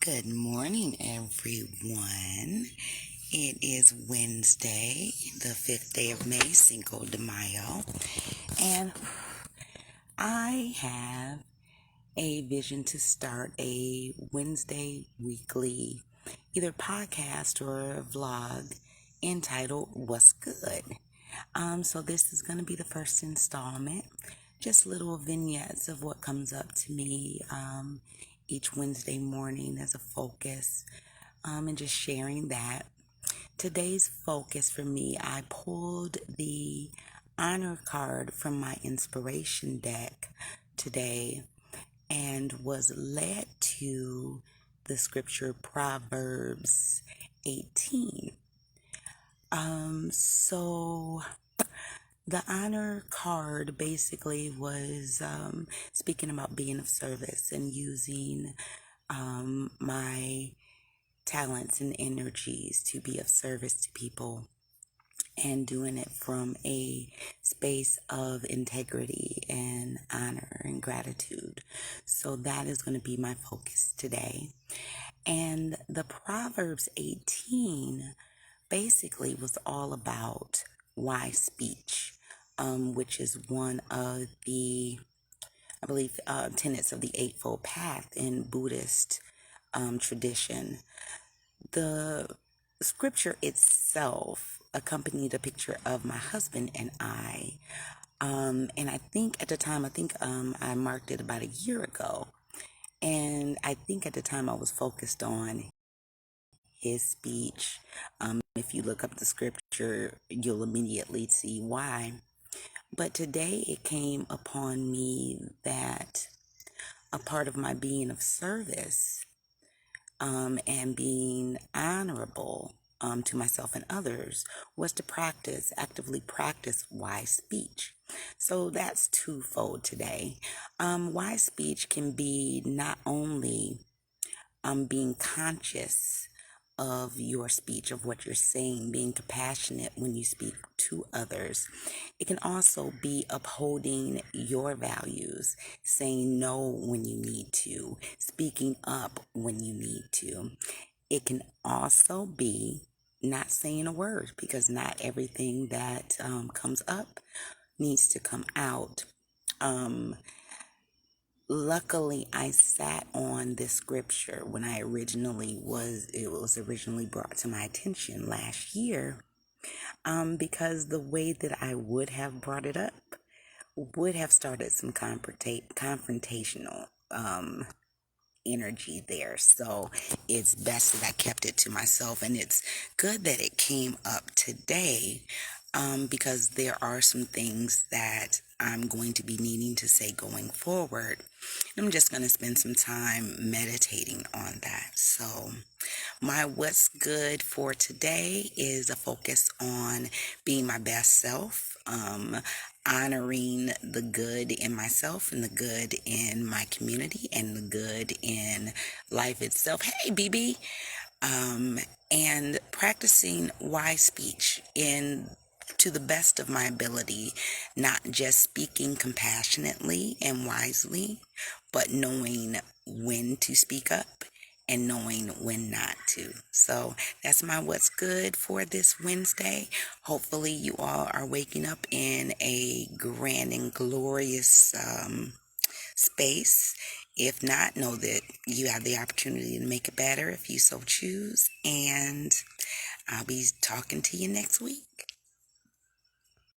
Good morning, everyone. It is Wednesday, the 5th day of May, Cinco de Mayo, and I have a vision to start a Wednesday weekly either podcast or a vlog entitled What's Good. So this is going to be the first installment, just little vignettes of what comes up to me each Wednesday morning as a focus, and just sharing that. Today's focus for me, I pulled the honor card from my inspiration deck today and was led to the scripture Proverbs 18. So the honor card basically was speaking about being of service and using my talents and energies to be of service to people, and doing it from a space of integrity and honor and gratitude. So that is going to be my focus today. And the Proverbs 18 basically was all about wise speech, which is one of the, I believe, tenets of the Eightfold Path in Buddhist tradition. The scripture itself accompanied a picture of my husband and I. And I think at the time, I marked it about a year ago. And I think at the time I was focused on his speech. If you look up the scripture, you'll immediately see why. But today it came upon me that a part of my being of service and being honorable to myself and others was to actively practice wise speech. So that's twofold today. Wise speech can be not only being conscious of your speech, of what you're saying, being compassionate when you speak to others. It can also be upholding your values, saying no when you need to, speaking up when you need to. It can also be not saying a word, because not everything that comes up needs to come out. Luckily, I sat on this scripture when it was originally brought to my attention last year, because the way that I would have brought it up would have started some confrontational energy there. So it's best that I kept it to myself, and it's good that it came up today, because there are some things that I'm going to be needing to say going forward. I'm just going to spend some time meditating on that. So my what's good for today is a focus on being my best self, honoring the good in myself and the good in my community and the good in life itself. Hey, BB. And practicing wise speech to the best of my ability, not just speaking compassionately and wisely, but knowing when to speak up and knowing when not to. So that's my what's good for this Wednesday. Hopefully you all are waking up in a grand and glorious space. If not, know that you have the opportunity to make it better if you so choose. And I'll be talking to you next week.